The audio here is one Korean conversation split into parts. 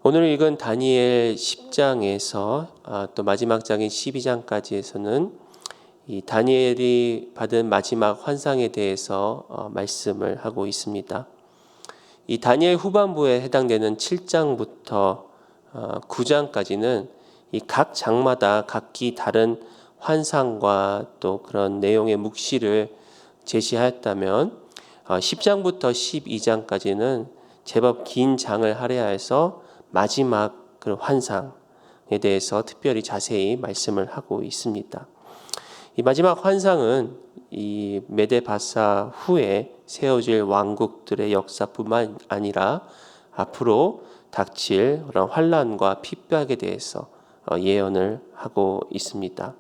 오늘 읽은 다니엘 10장에서 또 마지막 장인 12장까지에서는 이 다니엘이 받은 마지막 환상에 대해서 말씀을 하고 있습니다. 이 다니엘 후반부에 해당되는 7장부터 9장까지는 이 각 장마다 각기 다른 환상과 또 그런 내용의 묵시를 제시하였다면 10장부터 12장까지는 제법 긴 장을 할애해서 마지막 그 환상에 대해서 특별히 자세히 말씀을 하고 있습니다. 이 마지막 환상은 이 메데바사 후에 세워질 왕국들의 역사뿐만 아니라 앞으로 닥칠 그런 환란과 핍박에 대해서 예언을 하고 있습니다.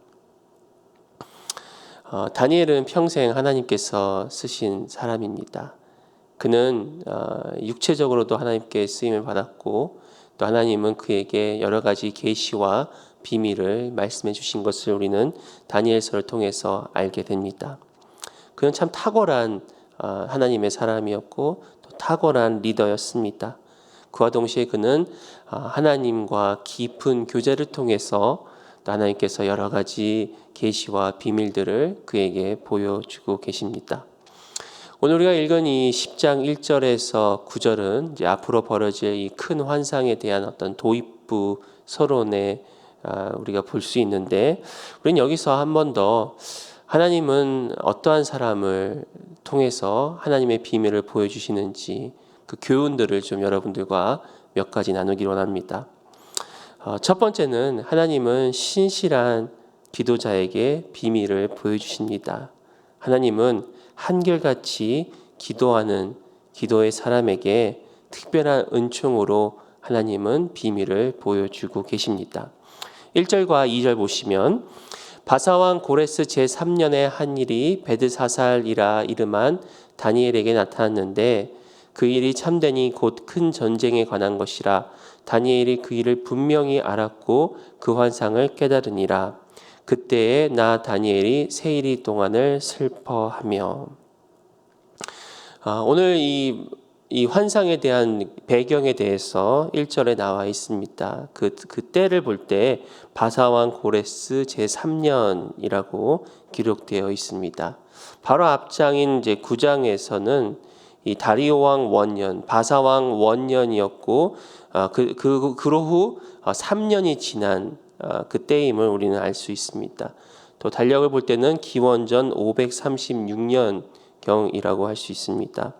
다니엘은 평생 하나님께서 쓰신 사람입니다. 그는 육체적으로도 하나님께 쓰임을 받았고 또 하나님은 그에게 여러 가지 계시와 비밀을 말씀해 주신 것을 우리는 다니엘서를 통해서 알게 됩니다. 그는 참 탁월한 하나님의 사람이었고 또 탁월한 리더였습니다. 그와 동시에 그는 하나님과 깊은 교제를 통해서 또 하나님께서 여러 가지 계시와 비밀들을 그에게 보여주고 계십니다. 오늘 우리가 읽은 이 10장 1절에서 9절은 이제 앞으로 벌어질 이 큰 환상에 대한 어떤 도입부 서론에 우리가 볼 수 있는데, 우리는 여기서 한 번 더 하나님은 어떠한 사람을 통해서 하나님의 비밀을 보여주시는지 그 교훈들을 좀 여러분들과 몇 가지 나누기 원합니다. 첫 번째는 하나님은 신실한 기도자에게 비밀을 보여주십니다. 하나님은 한결같이 기도하는 기도의 사람에게 특별한 은총으로 하나님은 비밀을 보여주고 계십니다. 1절과 2절 보시면 바사왕 고레스 제3년에 한 일이 베드사살이라 이름한 다니엘에게 나타났는데 그 일이 참되니 곧 큰 전쟁에 관한 것이라 다니엘이 그 일을 분명히 알았고 그 환상을 깨달으니라. 그때에 나 다니엘이 세일이 동안을 슬퍼하며. 오늘 이 환상에 대한 배경에 대해서 1절에 나와 있습니다. 그 때를 볼 때 바사왕 고레스 제3년이라고 기록되어 있습니다. 바로 앞장인 이제 9장에서는 이 다리오 왕 원년, 바사 왕 원년이었고 그로 후 3년이 지난 그때임을 우리는 알 수 있습니다. 또 달력을 볼 때는 기원전 536년경이라고 할 수 있습니다.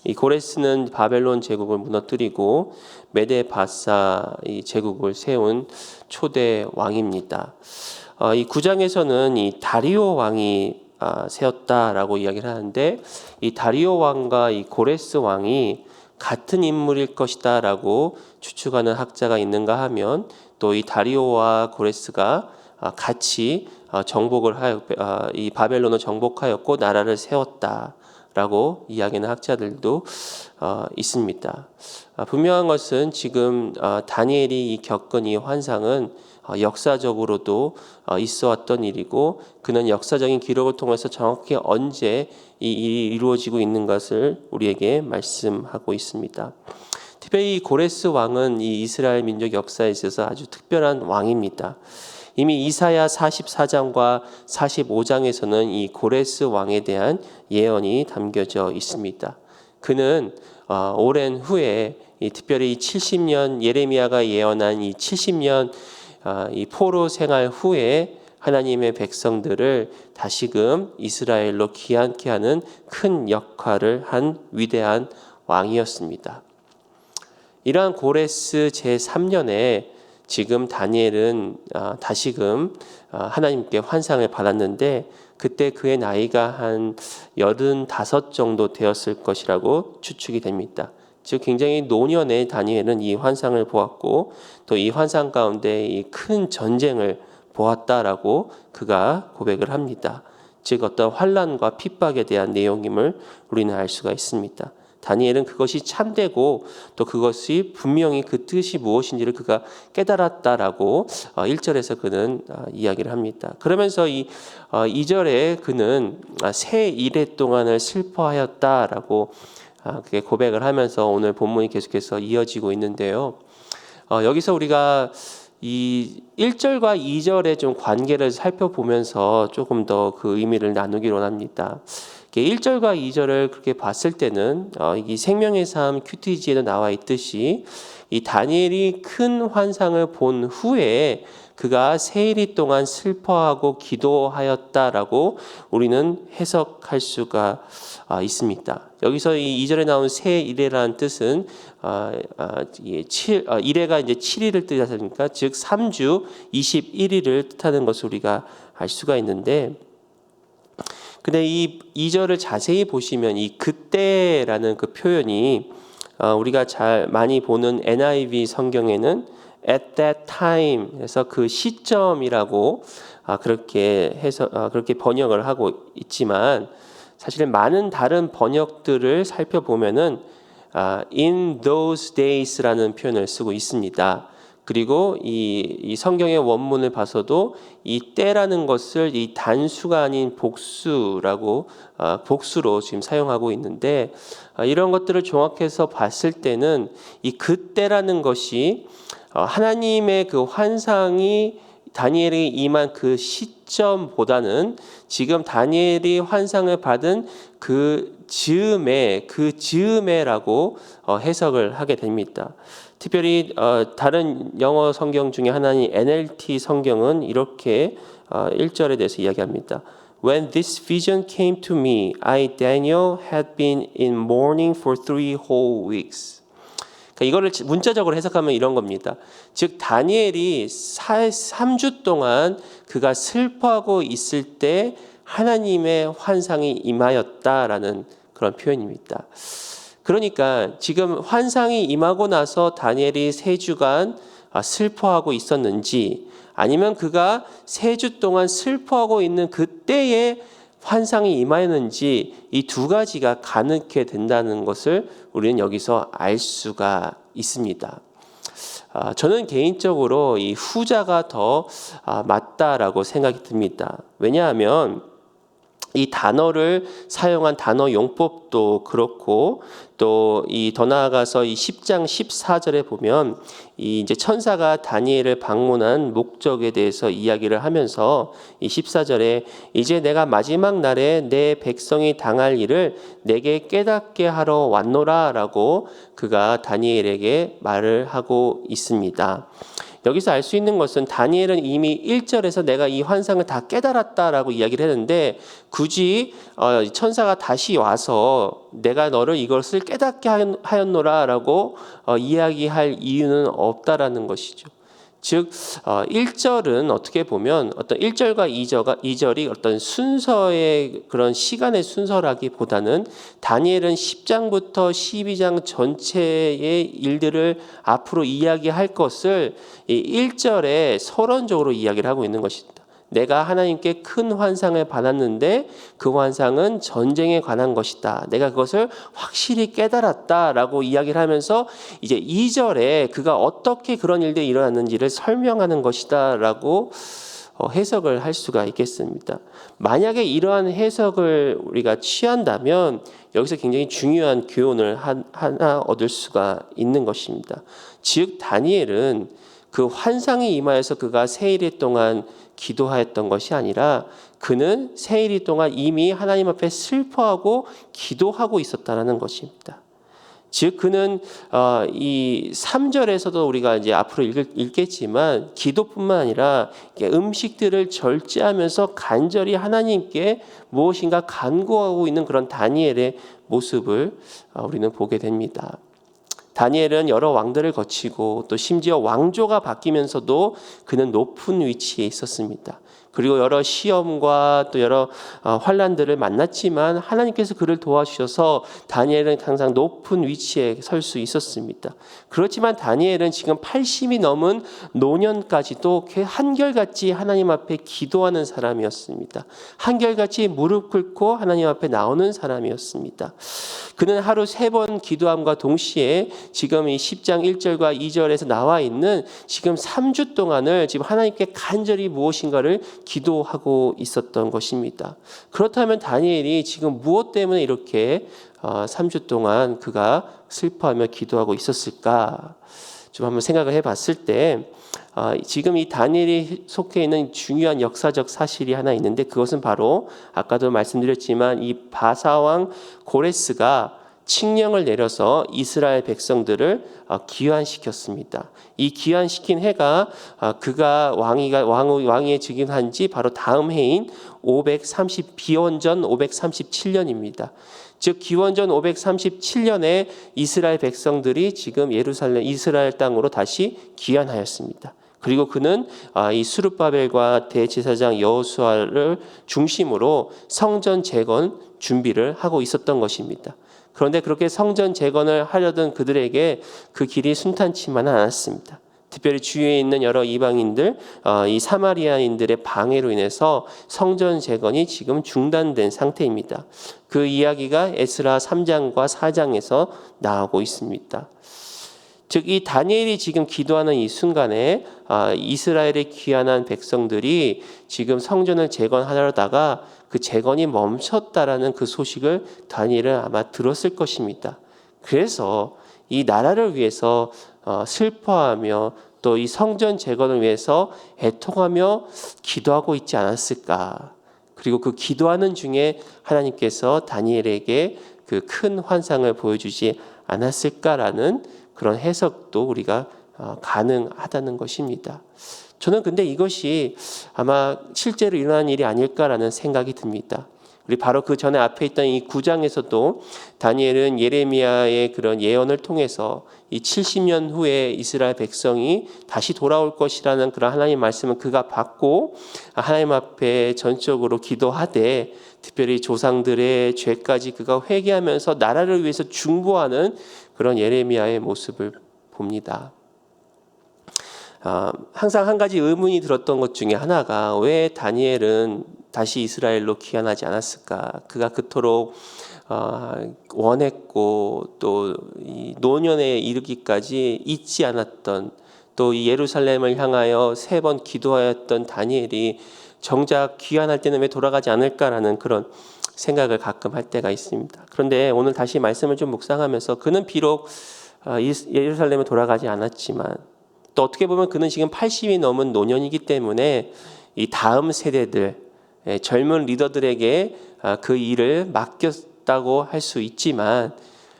이 고레스는 바벨론 제국을 무너뜨리고 메데바사 이 제국을 세운 초대 왕입니다. 이 9장에서는 이 다리오 왕이 세웠다라고 이야기를 하는데, 이 다리오 왕과 이 고레스 왕이 같은 인물일 것이다라고 추측하는 학자가 있는가 하면 또 이 다리오와 고레스가 같이 이 바벨론을 정복하였고 나라를 세웠다라고 이야기하는 학자들도 있습니다. 분명한 것은 지금 다니엘이 겪은 이 환상은 역사적으로도 있어왔던 일이고 그는 역사적인 기록을 통해서 정확히 언제 이 일이 이루어지고 있는 것을 우리에게 말씀하고 있습니다. 특별히 이 고레스 왕은 이 이스라엘 민족 역사에 있어서 아주 특별한 왕입니다. 이미 이사야 44장과 45장에서는 이 고레스 왕에 대한 예언이 담겨져 있습니다. 그는 오랜 후에 특별히 70년 예레미야가 예언한 이 70년 이 포로 생활 후에 하나님의 백성들을 다시금 이스라엘로 귀환케 하는 큰 역할을 한 위대한 왕이었습니다. 이러한 고레스 제3년에 지금 다니엘은 다시금 하나님께 환상을 받았는데 그때 그의 나이가 한 85 정도 되었을 것이라고 추측이 됩니다. 즉 굉장히 노년의 다니엘은 이 환상을 보았고 또 이 환상 가운데 이 큰 전쟁을 보았다라고 그가 고백을 합니다. 즉 어떤 환란과 핍박에 대한 내용임을 우리는 알 수가 있습니다. 다니엘은 그것이 참되고 또 그것이 분명히 그 뜻이 무엇인지를 그가 깨달았다라고 1절에서 그는 이야기를 합니다. 그러면서 이 2절에 그는 새 이래 동안을 슬퍼하였다라고 그게 고백을 하면서 오늘 본문이 계속해서 이어지고 있는데요. 여기서 우리가 이 1절과 2절의 좀 관계를 살펴보면서 조금 더 그 의미를 나누기로 합니다. 1절과 2절을 그렇게 봤을 때는 이 생명의 삶 QTG에도 나와 있듯이 이 다니엘이 큰 환상을 본 후에 그가 세일 동안 슬퍼하고 기도하였다라고 우리는 해석할 수가 있습니다. 여기서 이 2절에 나온 세일이라는 뜻은 일해가 이제 7일을 뜻하니까 즉 3주 21일을 뜻하는 것을 우리가 알 수가 있는데, 근데 이 2절을 자세히 보시면 이 그때라는 그 표현이 우리가 잘 많이 보는 NIV 성경에는 at that time 해서 그 시점이라고 그렇게 해서 그렇게 번역을 하고 있지만, 사실 많은 다른 번역들을 살펴보면은 in those days라는 표현을 쓰고 있습니다. 그리고 이 성경의 원문을 봐서도 이 때라는 것을 이 단수가 아닌 복수로 지금 사용하고 있는데, 이런 것들을 종합해서 봤을 때는 이 그때라는 것이 하나님의 그 환상이 다니엘에게 임한 그 시점보다는 지금 다니엘이 환상을 받은 그 즈음에라고 해석을 하게 됩니다. 특별히 다른 영어 성경 중에 하나인 NLT 성경은 이렇게 1절에 대해서 이야기합니다. When this vision came to me, I, Daniel, had been in mourning for 3 whole weeks. 이거를 문자적으로 해석하면 이런 겁니다. 즉 다니엘이 3주 동안 그가 슬퍼하고 있을 때 하나님의 환상이 임하였다라는 그런 표현입니다. 그러니까 지금 환상이 임하고 나서 다니엘이 3주간 슬퍼하고 있었는지, 아니면 그가 3주 동안 슬퍼하고 있는 그때에 환상이 임하였는지, 이 두 가지가 가능하게 된다는 것을 우리는 여기서 알 수가 있습니다. 저는 개인적으로 이 후자가 더 맞다라고 생각이 듭니다. 왜냐하면 이 단어를 사용한 단어 용법도 그렇고, 또 이 더 나아가서 이 10장 14절에 보면 이 이제 천사가 다니엘을 방문한 목적에 대해서 이야기를 하면서 이 14절에 이제 내가 마지막 날에 내 백성이 당할 일을 내게 깨닫게 하러 왔노라라고 그가 다니엘에게 말을 하고 있습니다. 여기서 알 수 있는 것은 다니엘은 이미 1절에서 내가 이 환상을 다 깨달았다라고 이야기를 했는데, 굳이 천사가 다시 와서 내가 너를 이것을 깨닫게 하였노라라고 이야기할 이유는 없다라는 것이죠. 즉 1절은 어떻게 보면 어떤 1절과 2절이 어떤 순서의 그런 시간의 순서라기보다는 다니엘은 10장부터 12장 전체의 일들을 앞으로 이야기할 것을 이 1절에 서론적으로 이야기를 하고 있는 것입니다. 내가 하나님께 큰 환상을 받았는데 그 환상은 전쟁에 관한 것이다. 내가 그것을 확실히 깨달았다라고 이야기를 하면서 이제 2절에 그가 어떻게 그런 일들이 일어났는지를 설명하는 것이다라고 해석을 할 수가 있겠습니다. 만약에 이러한 해석을 우리가 취한다면 여기서 굉장히 중요한 교훈을 하나 얻을 수가 있는 것입니다. 즉 다니엘은 그 환상이 임하여서 그가 세일 동안 기도하였던 것이 아니라 그는 세일 동안 이미 하나님 앞에 슬퍼하고 기도하고 있었다는 것입니다. 즉 그는 이 3절에서도 우리가 이제 앞으로 읽겠지만 기도뿐만 아니라 음식들을 절제하면서 간절히 하나님께 무엇인가 간구하고 있는 그런 다니엘의 모습을 우리는 보게 됩니다. 다니엘은 여러 왕들을 거치고 또 심지어 왕조가 바뀌면서도 그는 높은 위치에 있었습니다. 그리고 여러 시험과 또 여러 환난들을 만났지만 하나님께서 그를 도와주셔서 다니엘은 항상 높은 위치에 설 수 있었습니다. 그렇지만 다니엘은 지금 80이 넘은 노년까지도 한결같이 하나님 앞에 기도하는 사람이었습니다. 한결같이 무릎 꿇고 하나님 앞에 나오는 사람이었습니다. 그는 하루 3번 기도함과 동시에 지금 이 10장 1절과 2절에서 나와 있는 지금 3주 동안을 지금 하나님께 간절히 무엇인가를 기도하고 있었던 것입니다. 그렇다면 다니엘이 지금 무엇 때문에 이렇게 3주 동안 그가 슬퍼하며 기도하고 있었을까? 좀 한번 생각을 해봤을 때 지금 이 다니엘이 속해 있는 중요한 역사적 사실이 하나 있는데 그것은 바로 아까도 말씀드렸지만 이 바사왕 고레스가 칙령을 내려서 이스라엘 백성들을 귀환시켰습니다. 이 귀환시킨 해가 그가 왕위에 즉임한 지 바로 다음 해인 기원전 537년입니다. 즉 기원전 537년에 이스라엘 백성들이 지금 예루살렘 이스라엘 땅으로 다시 귀환하였습니다. 그리고 그는 이 스룹바벨과 대제사장 여호수아를 중심으로 성전 재건 준비를 하고 있었던 것입니다. 그런데 그렇게 성전 재건을 하려던 그들에게 그 길이 순탄치만은 않았습니다. 특별히 주위에 있는 여러 이방인들, 이 사마리아인들의 방해로 인해서 성전 재건이 지금 중단된 상태입니다. 그 이야기가 에스라 3장과 4장에서 나오고 있습니다. 즉 이 다니엘이 지금 기도하는 이 순간에 이스라엘에 귀환한 백성들이 지금 성전을 재건하려다가 그 재건이 멈췄다라는 그 소식을 다니엘은 아마 들었을 것입니다. 그래서 이 나라를 위해서 슬퍼하며 또 이 성전 재건을 위해서 애통하며 기도하고 있지 않았을까. 그리고 그 기도하는 중에 하나님께서 다니엘에게 그 큰 환상을 보여주지 않았을까라는 그런 해석도 우리가 가능하다는 것입니다. 저는 근데 이것이 아마 실제로 일어난 일이 아닐까라는 생각이 듭니다. 우리 바로 그 전에 앞에 있던 이 9장에서도 다니엘은 예레미야의 그런 예언을 통해서 이 70년 후에 이스라엘 백성이 다시 돌아올 것이라는 그런 하나님의 말씀을 그가 받고 하나님 앞에 전적으로 기도하되 특별히 조상들의 죄까지 그가 회개하면서 나라를 위해서 중보하는 그런 예레미야의 모습을 봅니다. 항상 한 가지 의문이 들었던 것 중에 하나가 왜 다니엘은 다시 이스라엘로 귀환하지 않았을까? 그가 그토록 원했고 또 이 노년에 이르기까지 잊지 않았던 또 이 예루살렘을 향하여 3번 기도하였던 다니엘이 정작 귀환할 때는 왜 돌아가지 않을까라는 그런 생각을 가끔 할 때가 있습니다. 그런데 오늘 다시 말씀을 좀 묵상하면서 그는 비록 예루살렘에 돌아가지 않았지만 또 어떻게 보면 그는 지금 80이 넘은 노년이기 때문에 이 다음 세대들 젊은 리더들에게 그 일을 맡겼다고 할 수 있지만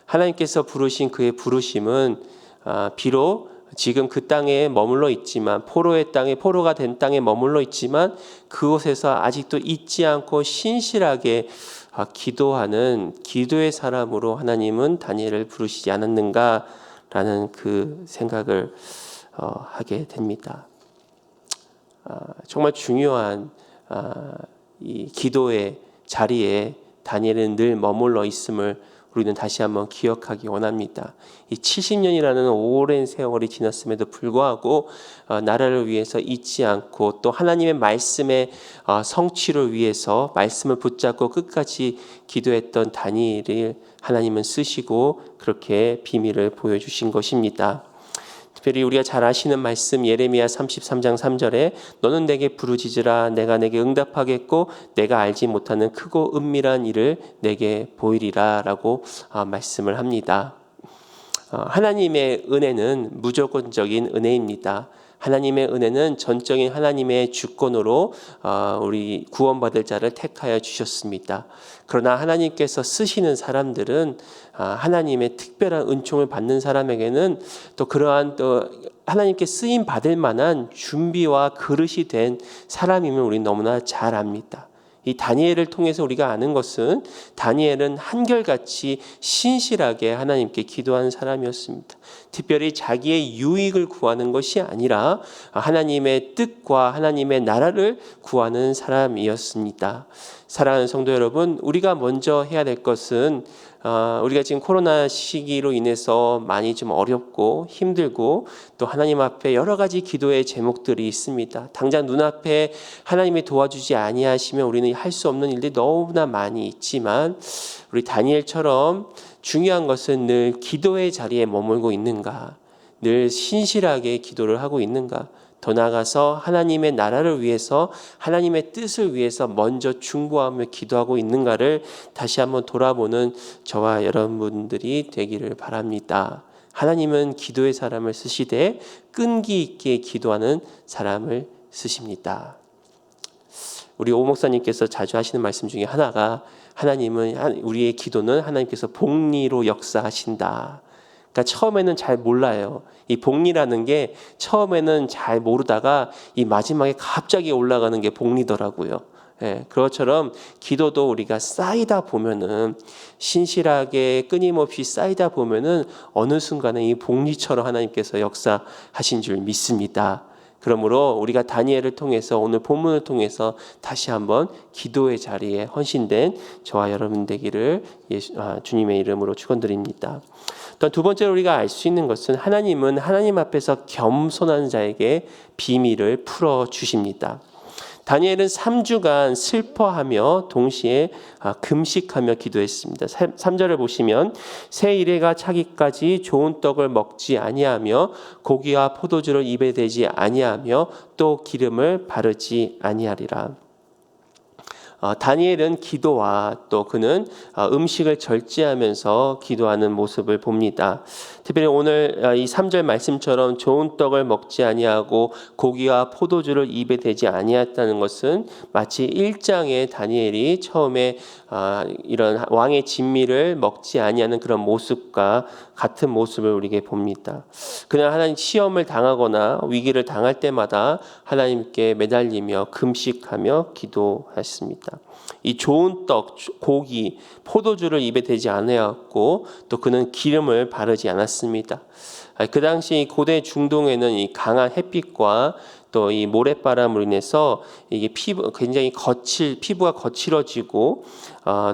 하나님께서 부르신 그의 부르심은 비록 지금 그 땅에 머물러 있지만 포로가 된 땅에 머물러 있지만 그곳에서 아직도 잊지 않고 신실하게 기도하는 기도의 사람으로 하나님은 다니엘을 부르시지 않았는가라는 그 생각을 하게 됩니다. 정말 중요한 이 기도의 자리에 다니엘은 늘 머물러 있음을 우리는 다시 한번 기억하기 원합니다. 이 70년이라는 오랜 세월이 지났음에도 불구하고 나라를 위해서 잊지 않고 또 하나님의 말씀의 성취를 위해서 말씀을 붙잡고 끝까지 기도했던 다니엘을 하나님은 쓰시고 그렇게 비밀을 보여주신 것입니다. 특별히 우리가 잘 아시는 말씀 예레미야 33장 3절에 너는 내게 부르짖으라 내가 내게 응답하겠고 내가 알지 못하는 크고 은밀한 일을 내게 보이리라 라고 말씀을 합니다. 하나님의 은혜는 무조건적인 은혜입니다. 하나님의 은혜는 전적인 하나님의 주권으로 우리 구원받을 자를 택하여 주셨습니다. 그러나 하나님께서 쓰시는 사람들은 하나님의 특별한 은총을 받는 사람에게는 또 그러한 또 하나님께 쓰임 받을 만한 준비와 그릇이 된 사람임을 우리는 너무나 잘 압니다. 이 다니엘을 통해서 우리가 아는 것은 다니엘은 한결같이 신실하게 하나님께 기도하는 사람이었습니다. 특별히 자기의 유익을 구하는 것이 아니라 하나님의 뜻과 하나님의 나라를 구하는 사람이었습니다. 사랑하는 성도 여러분, 우리가 먼저 해야 될 것은 우리가 지금 코로나 시기로 인해서 많이 좀 어렵고 힘들고 또 하나님 앞에 여러 가지 기도의 제목들이 있습니다. 당장 눈앞에 하나님이 도와주지 아니하시면 우리는 할 수 없는 일들이 너무나 많이 있지만 우리 다니엘처럼 중요한 것은 늘 기도의 자리에 머물고 있는가, 늘 신실하게 기도를 하고 있는가, 더 나아가서 하나님의 나라를 위해서 하나님의 뜻을 위해서 먼저 중보하며 기도하고 있는가를 다시 한번 돌아보는 저와 여러분들이 되기를 바랍니다. 하나님은 기도의 사람을 쓰시되 끈기 있게 기도하는 사람을 쓰십니다. 우리 오 목사님께서 자주 하시는 말씀 중에 하나가 하나님은 우리의 기도는 하나님께서 복리로 역사하신다. 그러니까 처음에는 잘 몰라요. 이 복리라는 게 처음에는 잘 모르다가 이 마지막에 갑자기 올라가는 게 복리더라고요. 예, 그것처럼 기도도 우리가 쌓이다 보면은 신실하게 끊임없이 쌓이다 보면은 어느 순간에 이 복리처럼 하나님께서 역사하신 줄 믿습니다. 그러므로 우리가 다니엘을 통해서 오늘 본문을 통해서 다시 한번 기도의 자리에 헌신된 저와 여러분 되기를 주님의 이름으로 축원드립니다. 또 두 번째로 우리가 알 수 있는 것은 하나님은 하나님 앞에서 겸손한 자에게 비밀을 풀어 주십니다. 다니엘은 3주간 슬퍼하며 동시에 금식하며 기도했습니다. 3절을 보시면 새 이래가 차기까지 좋은 떡을 먹지 아니하며 고기와 포도주를 입에 대지 아니하며 또 기름을 바르지 아니하리라. 다니엘은 기도와 또 그는 음식을 절제하면서 기도하는 모습을 봅니다. 특별히 오늘 이 3절 말씀처럼 좋은 떡을 먹지 아니하고 고기와 포도주를 입에 대지 아니했다는 것은 마치 1장에 다니엘이 처음에 이런 왕의 진미를 먹지 아니하는 그런 모습과 같은 모습을 우리에게 봅니다. 그냥 하나님 시험을 당하거나 위기를 당할 때마다 하나님께 매달리며 금식하며 기도했습니다. 이 좋은 떡, 고기, 포도주를 입에 대지 않았고 또 그는 기름을 바르지 않았습니다. 그 당시 고대 중동에는 이 강한 햇빛과 또 이 모래바람으로 인해서 이게 굉장히 피부가 거칠어지고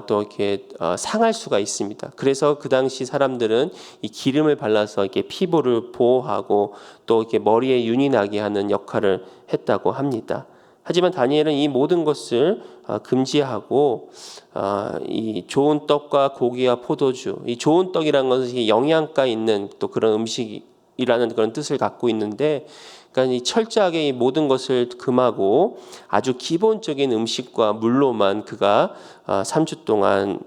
또 이렇게 상할 수가 있습니다. 그래서 그 당시 사람들은 이 기름을 발라서 이렇게 피부를 보호하고 또 이렇게 머리에 윤이 나게 하는 역할을 했다고 합니다. 하지만 다니엘은 이 모든 것을 금지하고 이 좋은 떡과 고기와 포도주, 이 좋은 떡이라는 것은 영양가 있는 또 그런 음식이라는 그런 뜻을 갖고 있는데, 그러니까 이 철저하게 이 모든 것을 금하고 아주 기본적인 음식과 물로만 그가 3주 동안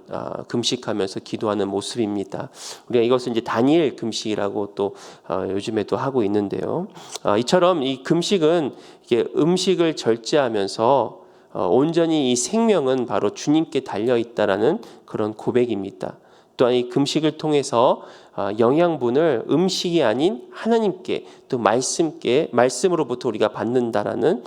금식하면서 기도하는 모습입니다. 우리가 이것을 이제 다니엘 금식이라고 또 요즘에도 하고 있는데요. 이처럼 이 금식은 이게 음식을 절제하면서 온전히 이 생명은 바로 주님께 달려 있다라는 그런 고백입니다. 또한 이 금식을 통해서 영양분을 음식이 아닌 하나님께 또 말씀으로부터 우리가 받는다라는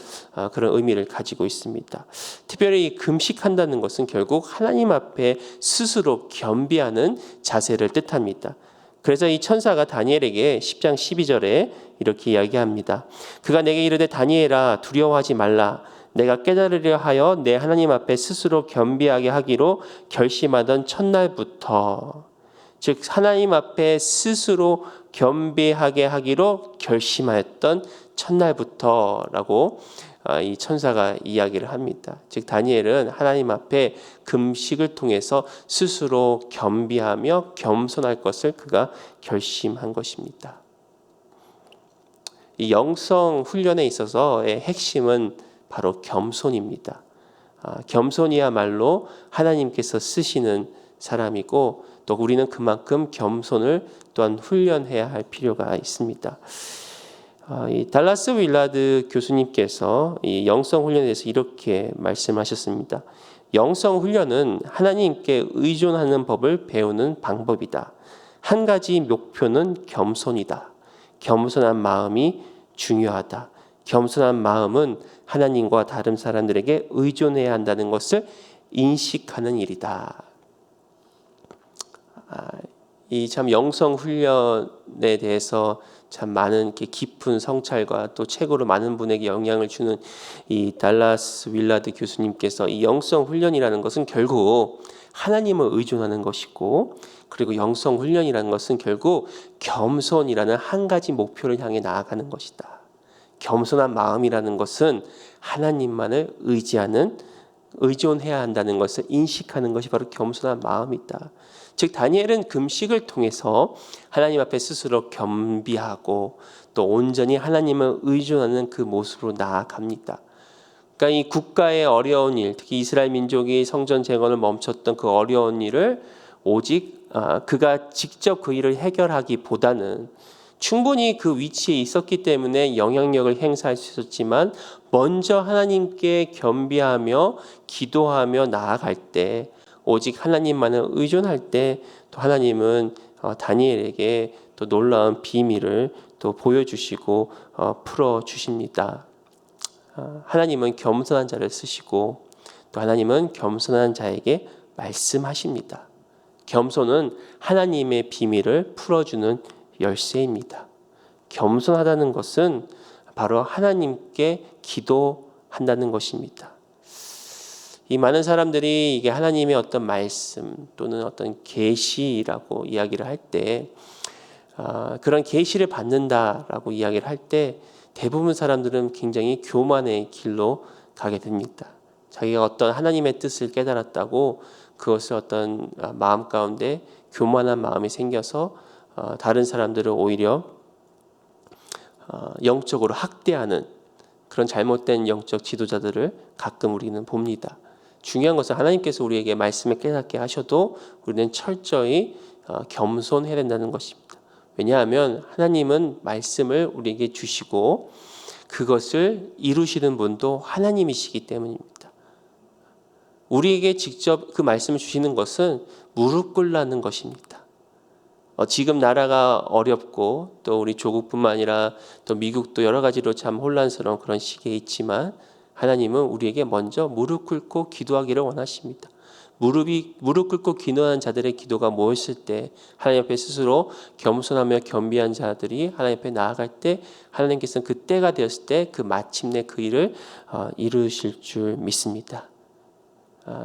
그런 의미를 가지고 있습니다. 특별히 이 금식한다는 것은 결국 하나님 앞에 스스로 겸비하는 자세를 뜻합니다. 그래서 이 천사가 다니엘에게 10장 12절에 이렇게 이야기합니다. 그가 내게 이르되 다니엘아 두려워하지 말라. 내가 깨달으려 하여 내 하나님 앞에 스스로 겸비하게 하기로 결심하던 첫날부터, 즉 하나님 앞에 스스로 겸비하게 하기로 결심하였던 첫날부터라고 이 천사가 이야기를 합니다. 즉 다니엘은 하나님 앞에 금식을 통해서 스스로 겸비하며 겸손할 것을 그가 결심한 것입니다. 이 영성 훈련에 있어서의 핵심은 바로 겸손입니다. 겸손이야말로 하나님께서 쓰시는 사람이고 또 우리는 그만큼 겸손을 또한 훈련해야 할 필요가 있습니다. 이 달라스 윌라드 교수님께서 이 영성 훈련에 대해서 이렇게 말씀하셨습니다. 영성 훈련은 하나님께 의존하는 법을 배우는 방법이다. 한 가지 목표는 겸손이다. 겸손한 마음이 중요하다. 겸손한 마음은 하나님과 다른 사람들에게 의존해야 한다는 것을 인식하는 일이다. 이 참 영성 훈련에 대해서 참 많은 이렇게 깊은 성찰과 또 책으로 많은 분에게 영향을 주는 이 달라스 윌라드 교수님께서 이 영성 훈련이라는 것은 결국 하나님을 의존하는 것이고, 그리고 영성 훈련이라는 것은 결국 겸손이라는 한 가지 목표를 향해 나아가는 것이다. 겸손한 마음이라는 것은 하나님만을 의존해야 한다는 것을 인식하는 것이 바로 겸손한 마음이다. 즉 다니엘은 금식을 통해서 하나님 앞에 스스로 겸비하고 또 온전히 하나님을 의존하는 그 모습으로 나아갑니다. 그러니까 이 국가의 어려운 일, 특히 이스라엘 민족이 성전 재건을 멈췄던 그 어려운 일을 오직 그가 직접 그 일을 해결하기보다는 충분히 그 위치에 있었기 때문에 영향력을 행사할 수 있었지만 먼저 하나님께 겸비하며 기도하며 나아갈 때, 오직 하나님만을 의존할 때 또 하나님은 다니엘에게 또 놀라운 비밀을 또 보여주시고 풀어주십니다. 하나님은 겸손한 자를 쓰시고 또 하나님은 겸손한 자에게 말씀하십니다. 겸손은 하나님의 비밀을 풀어주는 열쇠입니다. 겸손하다는 것은 바로 하나님께 기도한다는 것입니다. 이 많은 사람들이 이게 하나님의 어떤 말씀 또는 어떤 계시라고 이야기를 할 때, 그런 계시를 받는다라고 이야기를 할 때 대부분 사람들은 굉장히 교만의 길로 가게 됩니다. 자기가 어떤 하나님의 뜻을 깨달았다고 그것을 어떤 마음 가운데 교만한 마음이 생겨서 다른 사람들을 오히려 영적으로 학대하는 그런 잘못된 영적 지도자들을 가끔 우리는 봅니다. 중요한 것은 하나님께서 우리에게 말씀을 깨닫게 하셔도 우리는 철저히 겸손해야 된다는 것입니다. 왜냐하면 하나님은 말씀을 우리에게 주시고 그것을 이루시는 분도 하나님이시기 때문입니다. 우리에게 직접 그 말씀을 주시는 것은 무릎 꿇라는 것입니다. 지금 나라가 어렵고 또 우리 조국뿐만 아니라 또 미국도 여러 가지로 참 혼란스러운 그런 시기에 있지만 하나님은 우리에게 먼저 무릎 꿇고 기도하기를 원하십니다. 무릎 꿇고 기도하는 자들의 기도가 모였을 때 하나님 앞에 스스로 겸손하며 겸비한 자들이 하나님 앞에 나아갈 때 하나님께서는 그 때가 되었을 때 그 마침내 그 일을 이루실 줄 믿습니다.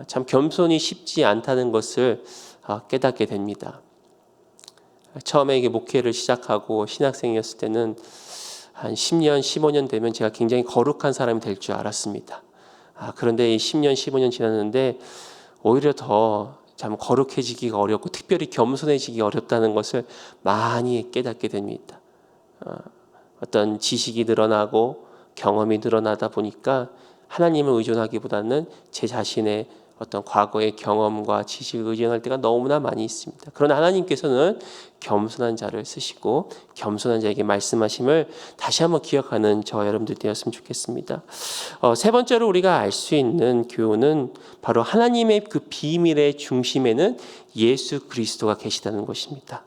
참 겸손이 쉽지 않다는 것을 깨닫게 됩니다. 처음에 이게 목회를 시작하고 신학생이었을 때는 한 10년, 15년 되면 제가 굉장히 거룩한 사람이 될 줄 알았습니다. 그런데 이 10년, 15년 지났는데 오히려 더 참 거룩해지기가 어렵고 특별히 겸손해지기 어렵다는 것을 많이 깨닫게 됩니다. 어떤 지식이 늘어나고 경험이 늘어나다 보니까 하나님을 의존하기보다는 제 자신의 어떤 과거의 경험과 지식을 의존할 때가 너무나 많이 있습니다. 그러나 하나님께서는 겸손한 자를 쓰시고 겸손한 자에게 말씀하심을 다시 한번 기억하는 저와 여러분들 되었으면 좋겠습니다. 세 번째로 우리가 알 수 있는 교훈은 바로 하나님의 그 비밀의 중심에는 예수 그리스도가 계시다는 것입니다.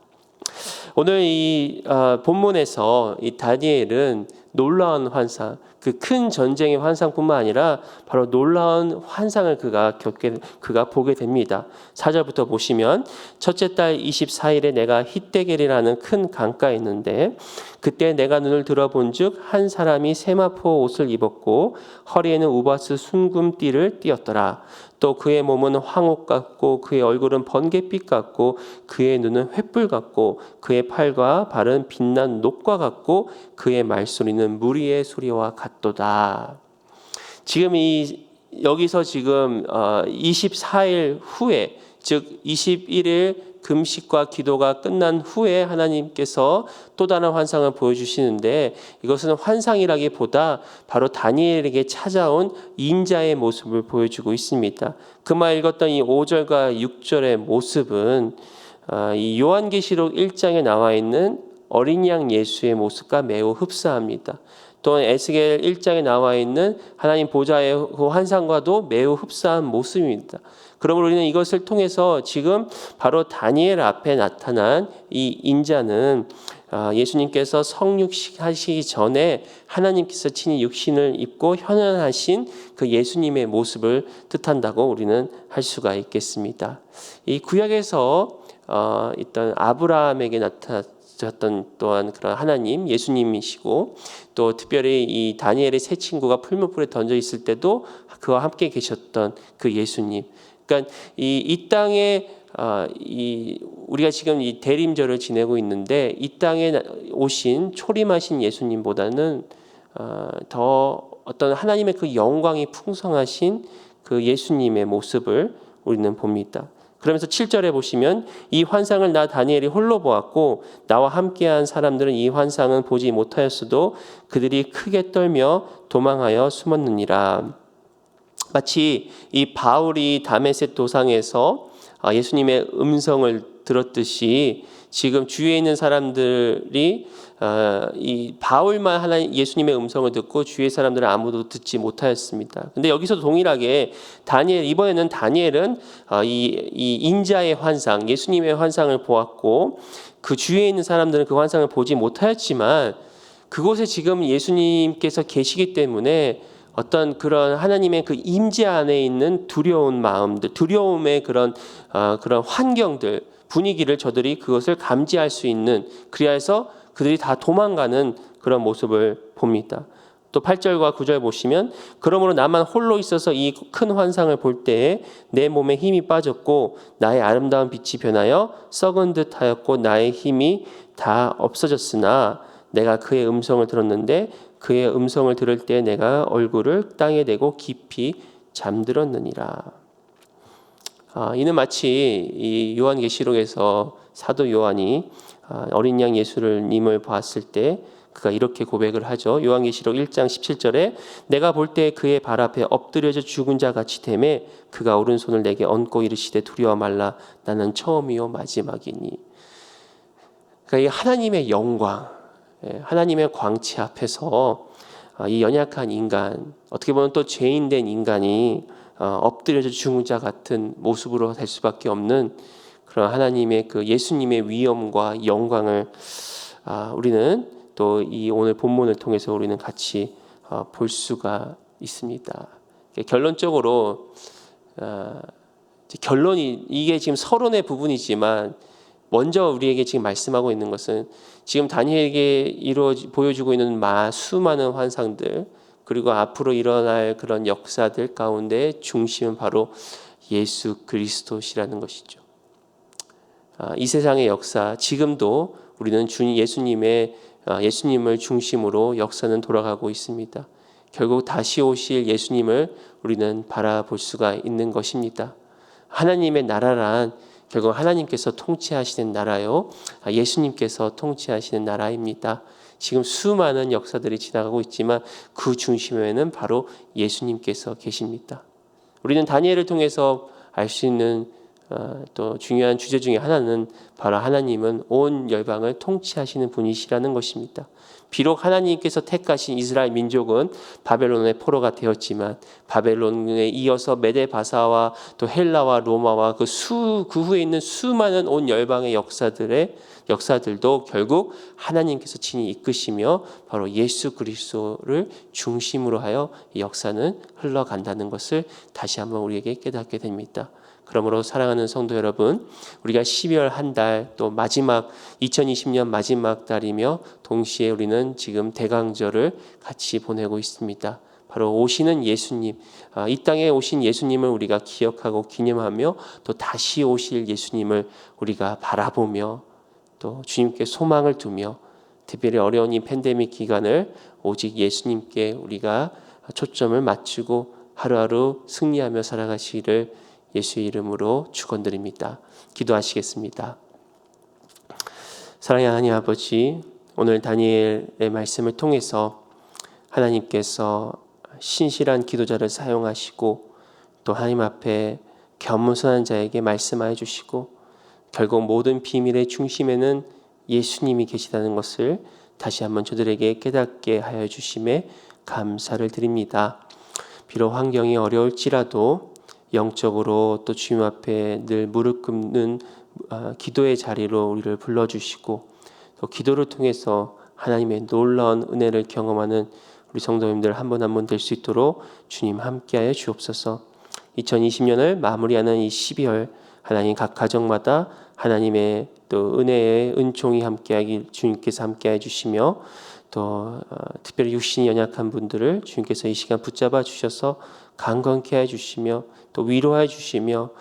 오늘 이 본문에서 이 다니엘은 놀라운 환상, 그 큰 전쟁의 환상뿐만 아니라 바로 놀라운 환상을 그가 보게 됩니다. 4절부터 보시면 첫째 달 24일에 내가 히데겔이라는 큰 강가에 있는데 그때 내가 눈을 들어본즉 한 사람이 세마포 옷을 입었고 허리에는 우바스 순금띠를 띠었더라. 또 그의 몸은 황옥 같고 그의 얼굴은 번갯빛 같고 그의 눈은 횃불 같고 그의 팔과 발은 빛난 녹과 같고 그의 말소리는 무리의 소리와 같도다. 지금 여기서 지금 24일 후에 즉 21일 금식과 기도가 끝난 후에 하나님께서 또 다른 환상을 보여주시는데 이것은 환상이라기보다 바로 다니엘에게 찾아온 인자의 모습을 보여주고 있습니다. 그만 읽었던 이 5절과 6절의 모습은 이 요한계시록 1장에 나와 있는 어린 양 예수의 모습과 매우 흡사합니다. 또한 에스겔 1장에 나와 있는 하나님 보좌의 그 환상과도 매우 흡사한 모습입니다. 그러므로 우리는 이것을 통해서 지금 바로 다니엘 앞에 나타난 이 인자는 예수님께서 성육하시기 전에 하나님께서 친히 육신을 입고 현현하신 그 예수님의 모습을 뜻한다고 우리는 할 수가 있겠습니다. 이 구약에서 있던 아브라함에게 나타났던 또한 그런 하나님 예수님이시고 또 특별히 이 다니엘의 세 친구가 풀무불에 던져 있을 때도 그와 함께 계셨던 그 예수님. 그러니까 이 땅에 우리가 지금 이 대림절을 지내고 있는데 이 땅에 오신 초림하신 예수님보다는 더 어떤 하나님의 그 영광이 풍성하신 그 예수님의 모습을 우리는 봅니다. 그러면서 7절에 보시면 이 환상을 나 다니엘이 홀로 보았고 나와 함께한 사람들은 이 환상은 보지 못하였어도 그들이 크게 떨며 도망하여 숨었느니라. 마치 이 바울이 다메섹 도상에서 예수님의 음성을 들었듯이 지금 주위에 있는 사람들이 이 바울만 예수님의 음성을 듣고 주위의 사람들은 아무도 듣지 못하였습니다. 근데 여기서 동일하게 이번에는 다니엘은 이 인자의 환상, 예수님의 환상을 보았고 그 주위에 있는 사람들은 그 환상을 보지 못하였지만 그곳에 지금 예수님께서 계시기 때문에 어떤 그런 하나님의 그 임재 안에 있는 두려운 마음들, 두려움의 그런 환경들, 분위기를 저들이 그것을 감지할 수 있는, 그리하여서 그들이 다 도망가는 그런 모습을 봅니다. 또 8절과 9절 보시면 그러므로 나만 홀로 있어서 이 큰 환상을 볼 때에 내 몸에 힘이 빠졌고 나의 아름다운 빛이 변하여 썩은 듯 하였고 나의 힘이 다 없어졌으나 내가 그의 음성을 들었는데 그의 음성을 들을 때 내가 얼굴을 땅에 대고 깊이 잠들었느니라. 이는 마치 이 요한계시록에서 사도 요한이 어린 양 예수님을 봤을 때 그가 이렇게 고백을 하죠. 요한계시록 1장 17절에 내가 볼 때 그의 발 앞에 엎드려져 죽은 자 같이 되매 그가 오른손을 내게 얹고 이르시되 두려워 말라 나는 처음이요 마지막이니. 그러니까 이 하나님의 영광, 하나님의 광채 앞에서 이 연약한 인간, 어떻게 보면 또 죄인된 인간이 엎드려져 죽은 자 같은 모습으로 될 수밖에 없는 그런 하나님의 그 예수님의 위엄과 영광을 우리는 또 이 오늘 본문을 통해서 우리는 같이 볼 수가 있습니다. 결론적으로 결론이 이게 지금 서론의 부분이지만 먼저 우리에게 지금 말씀하고 있는 것은 지금 다니엘에게 보여주고 있는 수많은 환상들 그리고 앞으로 일어날 그런 역사들 가운데 중심은 바로 예수 그리스도시라는 것이죠. 이 세상의 역사 지금도 우리는 예수님을 중심으로 역사는 돌아가고 있습니다. 결국 다시 오실 예수님을 우리는 바라볼 수가 있는 것입니다. 하나님의 나라란 결국 하나님께서 통치하시는 나라요, 예수님께서 통치하시는 나라입니다. 지금 수많은 역사들이 지나가고 있지만 그 중심에는 바로 예수님께서 계십니다. 우리는 다니엘을 통해서 알 수 있는 또 중요한 주제 중에 하나는 바로 하나님은 온 열방을 통치하시는 분이시라는 것입니다. 비록 하나님께서 택하신 이스라엘 민족은 바벨론의 포로가 되었지만 바벨론에 이어서 메데 바사와 또 헬라와 로마와 그 후에 있는 수많은 온 열방의 역사들도 결국 하나님께서 친히 이끄시며 바로 예수 그리스도를 중심으로 하여 이 역사는 흘러간다는 것을 다시 한번 우리에게 깨닫게 됩니다. 그러므로 사랑하는 성도 여러분, 우리가 12월 한 달 또 마지막 2020년 마지막 달이며 동시에 우리는 지금 대강절을 같이 보내고 있습니다. 바로 오시는 예수님, 이 땅에 오신 예수님을 우리가 기억하고 기념하며 또 다시 오실 예수님을 우리가 바라보며 또 주님께 소망을 두며 특별히 어려운 이 팬데믹 기간을 오직 예수님께 우리가 초점을 맞추고 하루하루 승리하며 살아가시기를 예수의 이름으로 축원드립니다. 기도하시겠습니다. 사랑의 하나님 아버지, 오늘 다니엘의 말씀을 통해서 하나님께서 신실한 기도자를 사용하시고 또 하나님 앞에 겸손한 자에게 말씀하여 주시고 결국 모든 비밀의 중심에는 예수님이 계시다는 것을 다시 한번 저들에게 깨닫게 하여 주심에 감사를 드립니다. 비록 환경이 어려울지라도 영적으로 또 주님 앞에 늘 무릎 꿇는 기도의 자리로 우리를 불러주시고 또 기도를 통해서 하나님의 놀라운 은혜를 경험하는 우리 성도님들 한 분 한 분 될 수 있도록 주님 함께하여 주옵소서. 2020년을 마무리하는 이 12월 하나님 각 가정마다 하나님의 또 은혜의 은총이 함께하길 주님께서 함께해 주시며 또 특별히 육신이 연약한 분들을 주님께서 이 시간 붙잡아 주셔서 강건케 해 주시며 또 위로해 주시며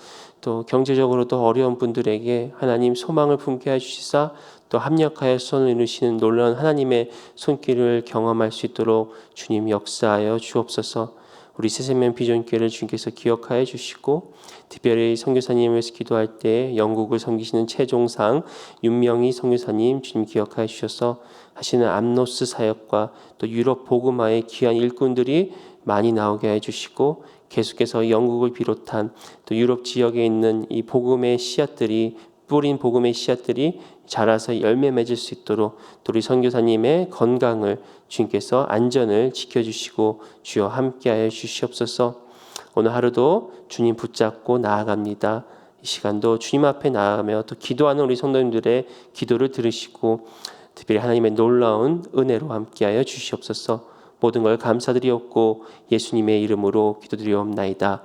또 경제적으로도 어려운 분들에게 하나님 소망을 품게 해 주시사 또 합력하여 손을 이루시는 놀라운 하나님의 손길을 경험할 수 있도록 주님 역사하여 주옵소서. 우리 새생명 비전교회를 주님께서 기억하여 주시고 특별히 선교사님을 위해서 기도할 때 영국을 섬기시는 최종상 윤명희 선교사님 주님 기억하여 주셔서 하시는 암노스 사역과 또 유럽 복음화의 귀한 일꾼들이 많이 나오게 해 주시고 계속해서 영국을 비롯한 또 유럽 지역에 있는 이 복음의 씨앗들이 뿌린 복음의 씨앗들이 자라서 열매 맺을 수 있도록 또 우리 선교사님의 건강을 주님께서 안전을 지켜주시고 주여 함께하여 주시옵소서. 오늘 하루도 주님 붙잡고 나아갑니다. 이 시간도 주님 앞에 나아가며 또 기도하는 우리 성도님들의 기도를 들으시고 특별히 하나님의 놀라운 은혜로 함께하여 주시옵소서. 모든 걸 감사드리옵고 예수님의 이름으로 기도드리옵나이다.